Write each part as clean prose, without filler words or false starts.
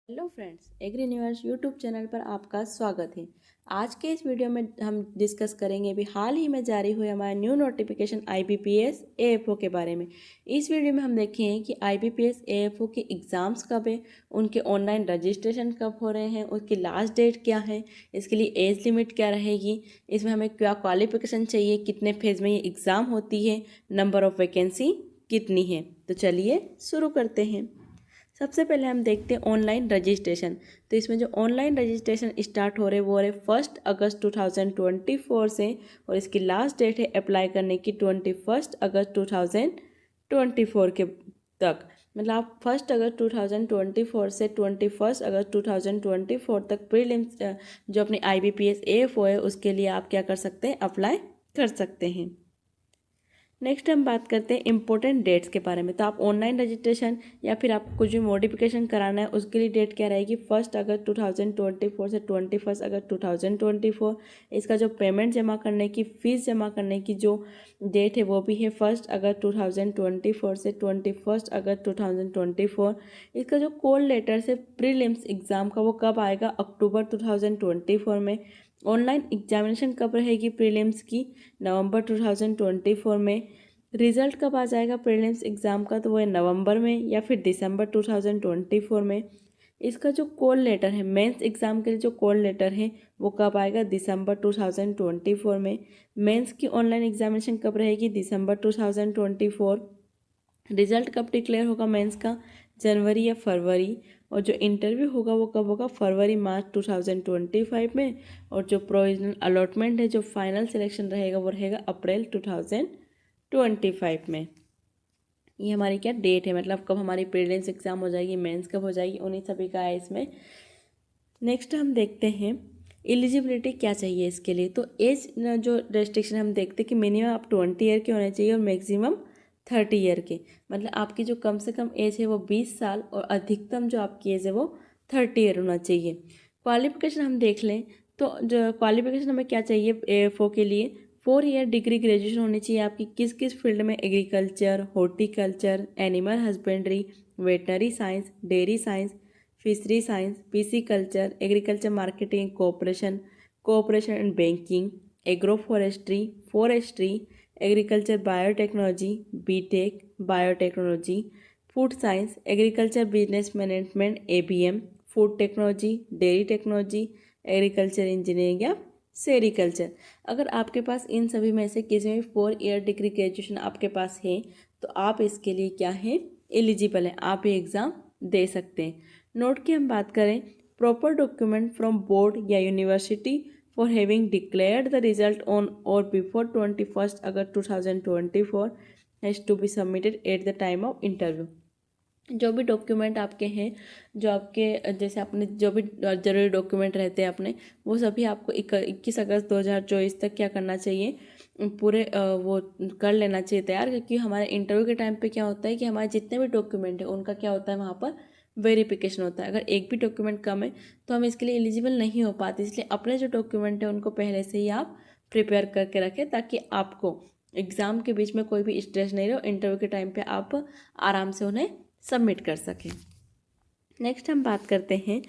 Hello friends, agri universe YouTube channel पर आपका स्वागत है। आज के इस वीडियो में हम डिस्कस करेंगे अभी हाल ही में जारी हुए हमारा न्यू नोटिफिकेशन आईबीपीएस एएफओ के बारे में। इस वीडियो में हम देखेंगे कि आईबीपीएस एएफओ के एग्ज़ाम्स कब है, उनके ऑनलाइन रजिस्ट्रेशन कब हो रहे हैं, उसकी लास्ट डेट क्या है, इसके लिए एज लिमिट क्या रहेगी, इसमें हमें क्या क्वालिफिकेशन चाहिए, कितने फेज़ में ये एग्ज़ाम होती है, नंबर ऑफ़ वैकेंसी कितनी है। तो चलिए शुरू करते हैं। सबसे पहले हम देखते हैं ऑनलाइन रजिस्ट्रेशन। तो इसमें जो ऑनलाइन रजिस्ट्रेशन स्टार्ट हो रहे वो रहे 1 अगस्त 2024 से, और इसकी लास्ट डेट है अप्लाई करने की 21 अगस्त 2024 के तक। मतलब आप 1 अगस्त 2024 से 21 अगस्त 2024 तक प्रीलिम्स जो अपनी IBPS AFO है उसके लिए आप क्या कर सकते हैं, अप्लाई कर सकते हैं। नेक्स्ट हम बात करते हैं इंपॉर्टेंट डेट्स के बारे में। तो आप ऑनलाइन रजिस्ट्रेशन या फिर आपको कुछ भी मॉडिफिकेशन कराना है उसके लिए डेट क्या रहेगी, 1 अगस्त 2024 से 21 अगस्त 2024। इसका जो पेमेंट जमा करने की, फ़ीस जमा करने की जो डेट है वो भी है 1 अगस्त 2024 से 21 अगस्त 2024। इसका जो कॉल लेटर से प्रीलिम्स एग्ज़ाम का वो कब आएगा, अक्टूबर 2024 में। ऑनलाइन एग्जामिनेशन कब रहेगी प्रीलिम्स की, नवंबर 2024 में। रिज़ल्ट कब आ जाएगा प्रीलिम्स एग्ज़ाम का, तो वो है नवंबर में या फिर दिसंबर 2024 में। इसका जो कॉल लेटर है मेंस एग्ज़ाम के लिए, जो कॉल लेटर है वो कब आएगा, दिसंबर 2024 में। मेंस की ऑनलाइन एग्जामिनेशन कब रहेगी, दिसंबर 2024। रिजल्ट कब डिक्लेयर होगा मेंस का, जनवरी या फरवरी। और जो इंटरव्यू होगा वो कब होगा, फरवरी मार्च 2025 में। और जो प्रोविजनल अलॉटमेंट है, जो फाइनल सिलेक्शन रहेगा वो रहेगा अप्रैल 2025 में। ये हमारी क्या डेट है, मतलब कब हमारी प्रीलिम्स एग्ज़ाम हो जाएगी, मेंस कब हो जाएगी, उन्हीं सभी का है इसमें। नेक्स्ट हम देखते हैं एलिजिबिलिटी क्या चाहिए इसके लिए। तो एज जो रेस्ट्रिक्शन हम देखते हैं कि मिनिमम आप 20 ईयर के होने चाहिए और मैक्सिमम 30 ईयर के। मतलब आपकी जो कम से कम एज है वो 20 साल और अधिकतम जो आपकी एज है वो 30 ईयर होना चाहिए। क्वालिफिकेशन हम देख लें तो जो क्वालिफिकेशन हमें क्या चाहिए AFO के लिए, 4 ईयर डिग्री ग्रेजुएशन होनी चाहिए आपकी किस किस फील्ड में, agriculture, horticulture, animal husbandry, veterinary science, dairy science, fishery science, pisciculture, agriculture marketing, cooperation and banking, agro forestry, forestry, agriculture biotechnology, BTech, biotechnology, food science, agriculture business management ABM, food technology, dairy technology, agriculture engineering या sericulture. अगर आपके पास इन सभी में से किसी में 4 year degree graduation आपके पास है तो आप इसके लिए क्या है, एलिजिबल है, आप ये एग्ज़ाम दे सकते हैं। नोट की हम बात करें, प्रॉपर डॉक्यूमेंट फ्रॉम बोर्ड या university for having declared the result on और before 21 August 2024 has to be submitted at the time of interview. जो भी डॉक्यूमेंट आपके हैं, जो आपके जैसे आपने जो भी जरूरी डॉक्यूमेंट रहते हैं अपने, वो सभी आपको 21 अगस्त 2024 तक क्या करना चाहिए, पूरे वो कर लेना चाहिए तैयार। क्योंकि हमारे इंटरव्यू के टाइम पे क्या होता है कि हमारे जितने भी डॉक्यूमेंट है उनका क्या होता है, वहाँ पर वेरिफिकेशन होता है। अगर एक भी डॉक्यूमेंट कम है तो हम इसके लिए एलिजिबल नहीं हो पाते। इसलिए अपने जो डॉक्यूमेंट है उनको पहले से ही आप प्रिपेयर करके रखें ताकि आपको एग्ज़ाम के बीच में कोई भी स्ट्रेस नहीं रहे, इंटरव्यू के टाइम पे आप आराम से उन्हें सबमिट कर सकें। नेक्स्ट हम बात करते हैं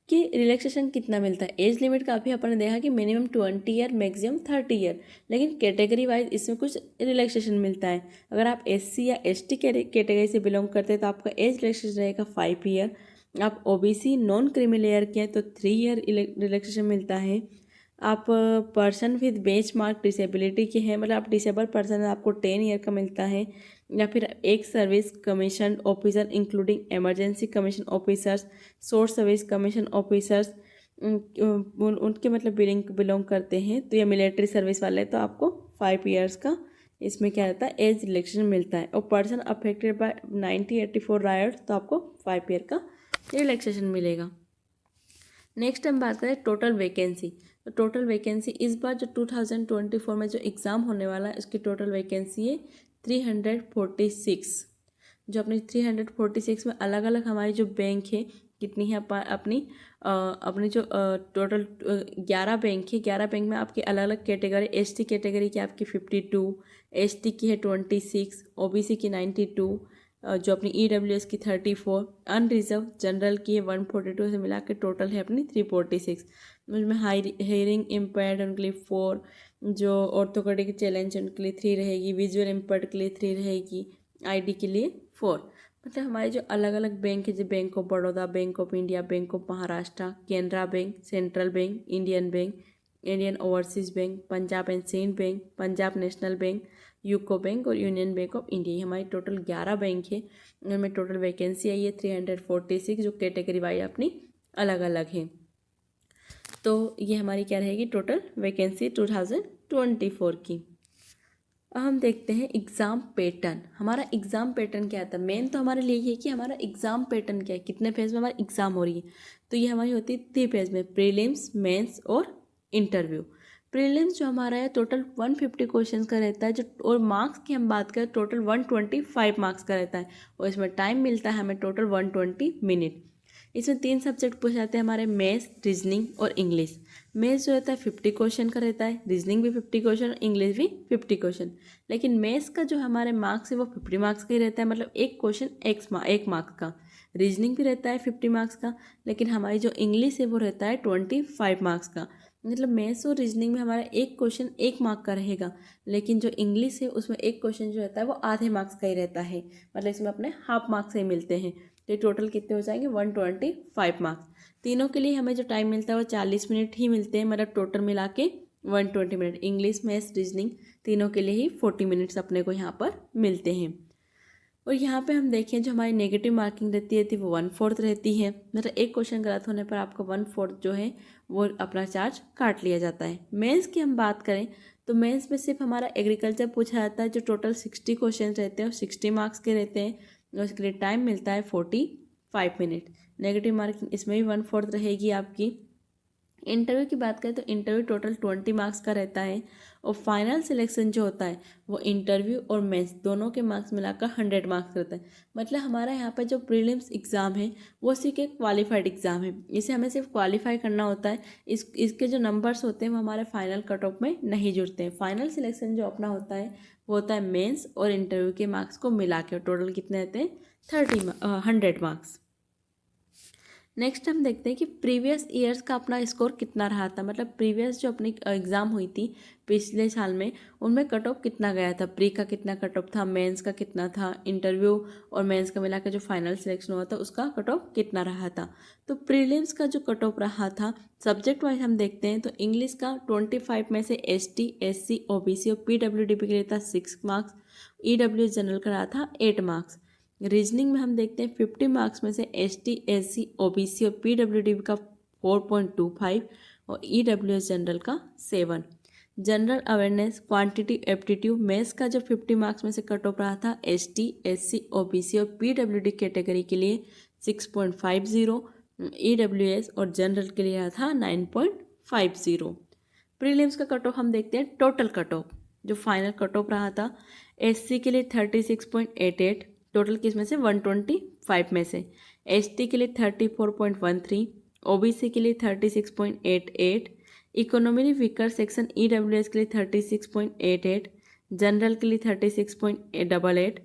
कि रिलैक्सेशन कितना मिलता है। एज लिमिट का अभी अपन ने देखा कि मिनिमम 20 ईयर, मैक्सिमम 30 ईयर, लेकिन कैटेगरी वाइज इसमें कुछ रिलैक्सेशन मिलता है। अगर आप SC या ST कैटेगरी से बिलोंग करते हैं तो आपका एज रिलैक्सेशन रहेगा 5 ईयर। आप OBC नॉन क्रीमी लेयर के हैं तो 3 ईयर रिलैक्सेशन मिलता है। आप person with bench mark disability के हैं, मतलब आप डिसेबल पर्सन है, आपको 10 ईयर का मिलता है। या फिर एक service commission officer including emergency commission officers, short service commission officers, उनके मतलब बिलोंग करते हैं तो ये मिलिट्री सर्विस वाले, तो आपको 5 ईयर्स का इसमें क्या रहता है, एज रिलैक्सेशन मिलता है। और पर्सन अफेक्टेड बाय 1984 रायट तो आपको 5 ईयर का रिलैक्सेशन मिलेगा। नेक्स्ट हम बात करें टोटल वैकेंसी। तो टोटल वैकेंसी इस बार जो 2024 में जो एग्ज़ाम होने वाला है उसकी टोटल वैकेंसी है 346। जो अपनी 346 में अलग अलग हमारी जो बैंक है कितनी है, अपनी जो टोटल 11 बैंक है, 11 बैंक में आपकी अलग अलग कैटेगरी, ST कैटेगरी की आपकी 52, ST की है 26, OBC की 92, जो अपनी EWS की 34, अनरिजर्व जनरल की 142 से मिला के टोटल है अपनी 346। उसमें हेयरिंग इम्पेयर्ड उनके लिए 4, जो ऑर्थोपेडिक चैलेंज उनके लिए 3 रहेगी, विजुअल इम्पेयर्ड के लिए 3 रहेगी, ID के लिए 4। मतलब हमारे जो अलग अलग बैंक है, जो bank of Baroda, bank of India, bank of Maharashtra, Canara bank, central bank, Indian bank, Indian overseas bank, Punjab and Sindh bank, Punjab national bank, UCO bank और यूनियन बैंक ऑफ इंडिया, ये हमारी टोटल 11 बैंक है। उनमें टोटल वैकेंसी आई है 346, जो कैटेगरी वाइज अपनी अलग अलग है। तो ये हमारी क्या रहेगी टोटल वैकेंसी 2024 की। अब हम देखते हैं एग्ज़ाम पैटर्न। हमारा एग्ज़ाम पैटर्न क्या था, मेन तो हमारे लिए ये कि हमारा एग्ज़ाम पैटर्न क्या है, कितने फेज में हमारी एग्ज़ाम हो रही है। तो ये हमारी होती है 3 फेज में, प्रीलिम्स, मेंस और इंटरव्यू। प्रीलिम्स जो हमारा है टोटल 150 क्वेश्चन का रहता है, जो और मार्क्स की हम बात करें टोटल 125 मार्क्स का रहता है, और इसमें टाइम मिलता है हमें टोटल 120 मिनट। इसमें 3 सब्जेक्ट पूछे जाते हैं हमारे, मैथ्स, रीजनिंग और इंग्लिश। मैथ्स जो रहता है 50 क्वेश्चन का रहता है, रीजनिंग भी 50 क्वेश्चन और इंग्लिश भी 50 क्वेश्चन। लेकिन मैथ्स का जो हमारे मार्क्स है वो 50 मार्क्स का ही रहता है, मतलब एक क्वेश्चन 1 मार्क्स का। रीजनिंग भी रहता है 50 मार्क्स का, लेकिन हमारी जो इंग्लिश है वो रहता है 25 मार्क्स का। मतलब मैथ्स और रीजनिंग में हमारा एक क्वेश्चन 1 मार्क का रहेगा, लेकिन जो इंग्लिश है उसमें एक क्वेश्चन जो रहता है वो आधे मार्क्स का ही रहता है, मतलब इसमें अपने हाफ मार्क्स ही मिलते हैं। तो ये टोटल कितने हो जाएंगे 125 मार्क्स। तीनों के लिए हमें जो टाइम मिलता है वो 40 मिनट ही मिलते हैं, मतलब टोटल मिला के 120 मिनट। इंग्लिश, मैथ्स, रीजनिंग तीनों के लिए ही 40 मिनट्स अपने को यहाँ पर मिलते हैं। और यहाँ पे हम देखें जो हमारी नेगेटिव मार्किंग रहती है वो 1/4 रहती है, मतलब एक क्वेश्चन गलत होने पर आपका 1/4 जो है वो अपना चार्ज काट लिया जाता है। मेंस की हम बात करें तो मेंस में सिर्फ हमारा एग्रीकल्चर पूछा जाता है, जो टोटल 60 क्वेश्चन रहते हैं और 60 मार्क्स के रहते हैं, और उसके लिए टाइम मिलता है 45 मिनट। नेगेटिव मार्किंग इसमें भी 1/4 रहेगी आपकी। इंटरव्यू की बात करें तो इंटरव्यू टोटल 20 मार्क्स का रहता है, और फाइनल सिलेक्शन जो होता है वो इंटरव्यू और मेंस दोनों के मार्क्स मिलाकर 100 मार्क्स रहता है। मतलब हमारा यहाँ पर जो प्रीलिम्स एग्ज़ाम है वो सिर्फ एक क्वालिफाइड एग्ज़ाम है, इसे हमें सिर्फ क्वालिफाई करना होता है। इसके जो नंबर्स होते हैं वो हमारे फाइनल कट ऑफ में नहीं जुड़ते हैं। फाइनल सिलेक्शन जो अपना होता है वो होता है मेंस और इंटरव्यू के मार्क्स को मिला के, टोटल कितने रहते हैं 100 मार्क्स। नेक्स्ट हम देखते हैं कि प्रीवियस ईयर्स का अपना स्कोर कितना रहा था, मतलब प्रीवियस जो अपनी एग्ज़ाम हुई थी पिछले साल में उनमें कट ऑफ कितना गया था। प्री का कितना कट ऑफ था, मेंस का कितना था, इंटरव्यू और मेंस का मिलाकर जो फाइनल सिलेक्शन हुआ था उसका कट ऑफ कितना रहा था। तो प्रीलिम्स का जो कट ऑफ रहा था सब्जेक्ट वाइज हम देखते हैं तो इंग्लिश का 25 में से ST, SC, OBC और PWD के लिए था 6 मार्क्स, EWS जनरल का रहा था 8 मार्क्स। रीजनिंग में हम देखते हैं 50 मार्क्स में से ST, SC, OBC और PWD का 4.25 और EWS जनरल का 7। General awareness, quantity, aptitude, maths का जो 50 मार्क्स में से कट ऑफ रहा था ST, SC, OBC और PWD कैटेगरी के लिए 6.50, EWS और जनरल के लिए रहा था 9.50। प्रीलिम्स का कट ऑफ हम देखते हैं टोटल कट ऑफ, जो फाइनल कट ऑफ रहा था SC के लिए 36.88, टोटल किस में से 125 में से, ST के लिए 34.13, OBC के लिए 36.88, इकोनॉमी वीकर सेक्शन EWS के लिए 36.88, जनरल के लिए 36.88,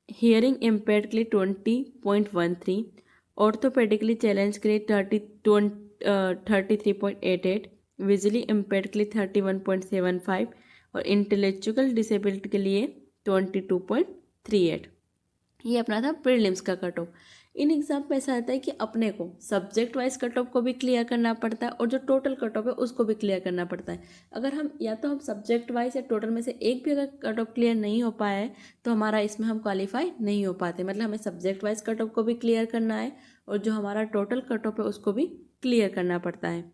हियरिंग इम्पेयर्ड के लिए 20.13, ऑर्थोपेडिकली चैलेंज के लिए 33.88, विजुअली इम्पेयर्ड के लिए 31.75 और इंटेलेक्चुअल डिसेबिलिटी के लिए 22.38। ये अपना था प्रीलिम्स का कट ऑफ। इन एग्जाम में ऐसा आता है कि अपने को सब्जेक्ट वाइज कट ऑफ को भी क्लियर करना पड़ता है और जो टोटल कट ऑफ है उसको भी क्लियर करना पड़ता है। अगर हम या तो हम सब्जेक्ट वाइज या टोटल में से एक भी अगर कट ऑफ क्लियर नहीं हो पाया है तो हमारा इसमें हम क्वालिफाई नहीं हो पाते। मतलब हमें सब्जेक्ट वाइज कट ऑफ को भी क्लियर करना है और जो हमारा टोटल कट ऑफ है उसको भी क्लियर करना पड़ता है।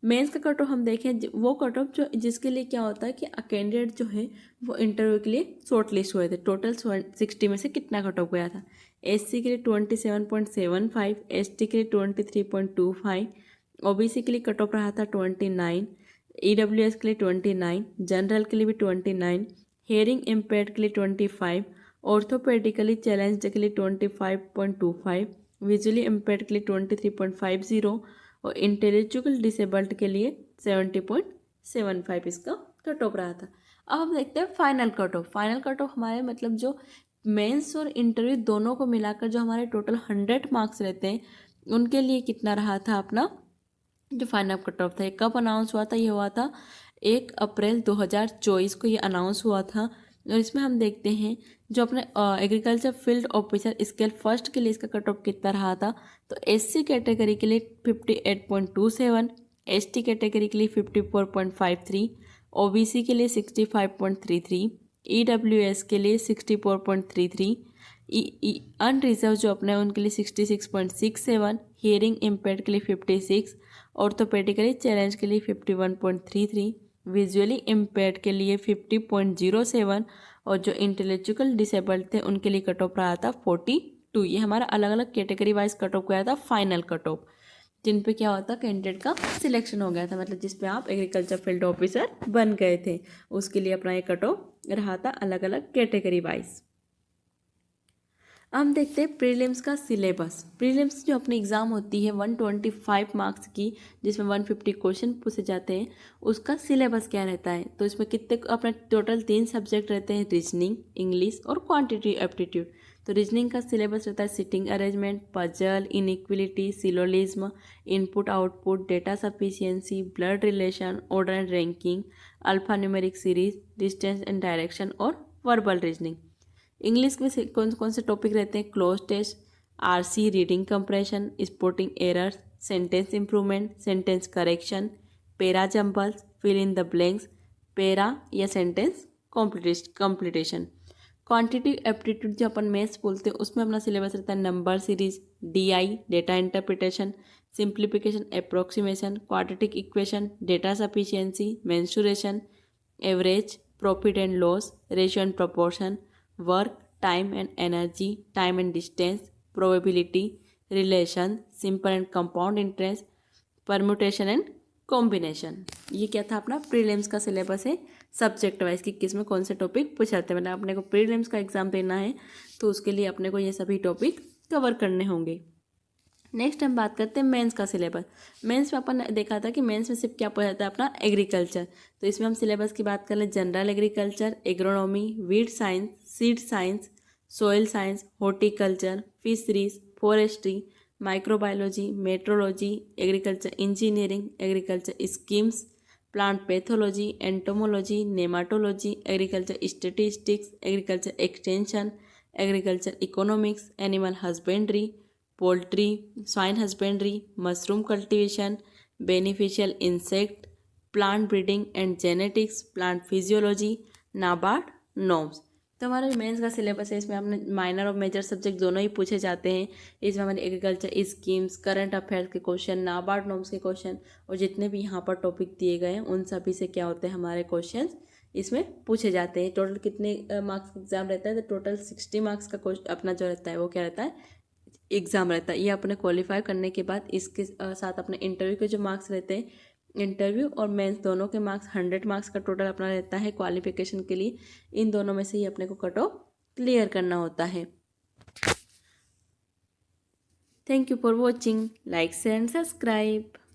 मेंस का कट ऑफ हम देखें वो कट ऑफ जो जिसके लिए क्या होता है कि कैंडिडेट जो है वो इंटरव्यू के लिए शॉर्ट लिस्ट हुए थे। टोटल 60 में से कितना कट ऑफ गया था, SC के लिए 27.75, ST के लिए 23.25, OBC के लिए कट ऑफ रहा था 29, EWS के लिए 29, जनरल के लिए भी 29, हेयरिंग इम्पेयर्ड के लिए 25, ऑर्थोपेडिकली चैलेंज्ड के लिए 25.25, विजुअली इम्पेयर्ड के लिए 23.50 और इंटेलेक्चुअल डिसेबल्ड के लिए 70.75 इसका कट ऑफ रहा था। अब हम देखते हैं final cut off. Final cut off हमारे मतलब जो मेंस और इंटरव्यू दोनों को मिलाकर जो हमारे टोटल 100 मार्क्स रहते हैं उनके लिए कितना रहा था अपना जो फाइनल कट ऑफ था। ये कब अनाउंस हुआ था? ये हुआ था 1 अप्रैल 2024 को ये अनाउंस हुआ था। और इसमें हम देखते हैं जो अपने agriculture field officer scale first के लिए इसका कट ऑफ कितना रहा था। तो एससी कैटेगरी के लिए 58.27, एसटी कैटेगरी के लिए 54.53, ओबीसी के लिए 65.33, ईडब्ल्यूएस के लिए 64.33, अनरिजर्व जो अपने उनके लिए 66.67, हियरिंग इम्पेयर्ड के लिए 56, ऑर्थोपेडिकली चैलेंज के लिए 51.33, विजुअली इम्पेयर्ड के लिए 50.07 और जो इंटेलेक्चुअल डिसेबल्ड थे उनके लिए कट ऑफ रहा था 42। ये हमारा अलग अलग कैटेगरी वाइज कट ऑफ गया था फाइनल कट ऑफ, जिन पे क्या होता कैंडिडेट का सिलेक्शन हो गया था, मतलब जिस पे आप एग्रीकल्चर फील्ड ऑफिसर बन गए थे उसके लिए अपना ये कट ऑफ रहा था अलग अलग कैटेगरी वाइज। हम देखते हैं प्रीलिम्स का सिलेबस। प्रीलिम्स जो अपनी एग्ज़ाम होती है 125 मार्क्स की, जिसमें 150 क्वेश्चन पूछे जाते हैं, उसका सिलेबस क्या रहता है। तो इसमें कितने अपने टोटल 3 सब्जेक्ट रहते हैं, रीजनिंग, इंग्लिश और क्वांटिटी एप्टीट्यूड। तो रीजनिंग का सिलेबस रहता है sitting arrangement, puzzle, inequality, syllogism, input output, data sufficiency, blood relation, order and ranking, alpha numeric series, distance and direction और वर्बल रीजनिंग। इंग्लिश में से कौन कौन से टॉपिक रहते हैं, cloze test, RC, reading comprehension, spotting errors, sentence improvement, sentence correction, para jumbles, fill in the blanks, para या sentence कॉम्प्लीटेशन। Quantity aptitude जो अपन मैथ्स बोलते हैं उसमें अपना सिलेबस रहता है number series, DI, data interpretation, simplification, approximation, quadratic equation, data sufficiency, mensuration, average, profit and loss, ratio and proportion, work, time and energy, time and distance, probability, relation, simple and compound interest, permutation and combination. ये क्या था अपना prelims का syllabus है subject wise कि किस में कौन से टॉपिक पूछाते हैं। मतलब अपने को प्रीलिम्स का एग्जाम देना है तो उसके लिए अपने को ये सभी टॉपिक कवर करने होंगे। नेक्स्ट हम बात करते हैं मेंस का सिलेबस। मेंस में अपन ने देखा था कि मेंस में सिर्फ क्या पढ़ा जाता है अपना एग्रीकल्चर। तो इसमें हम सिलेबस की बात कर लें, general agriculture, agronomy, weed science, seed science, soil science, horticulture, fisheries, forestry, microbiology, meteorology, agriculture engineering, agriculture schemes, plant pathology, entomology, nematology, agriculture statistics, agriculture extension, agriculture economics, animal husbandry, poultry, swine husbandry, mushroom cultivation, beneficial insect, plant breeding and genetics, plant physiology, NABARD norms. तो हमारा mains का syllabus है, इसमें हमने minor और major subject दोनों ही पूछे जाते हैं। इसमें हमारे एग्रीकल्चर स्कीम्स, करंट अफेयर्स के क्वेश्चन, नाबार्ड नॉर्म्स के क्वेश्चन और जितने भी यहाँ पर टॉपिक दिए गए हैं उन सभी से क्या होते हैं हमारे क्वेश्चन इसमें पूछे जाते हैं। टोटल कितने मार्क्स का एग्जाम रहता है? तो टोटल 60 मार्क्स का अपना जो रहता है वो क्या रहता है एग्ज़ाम रहता है। ये अपने क्वालिफाई करने के बाद इसके साथ अपने इंटरव्यू के जो मार्क्स रहते हैं, इंटरव्यू और मेंस दोनों के मार्क्स 100 मार्क्स का टोटल अपना रहता है क्वालिफिकेशन के लिए। इन दोनों में से ही अपने को कट ऑफ क्लियर करना होता है। Thank you for watching, like share and subscribe.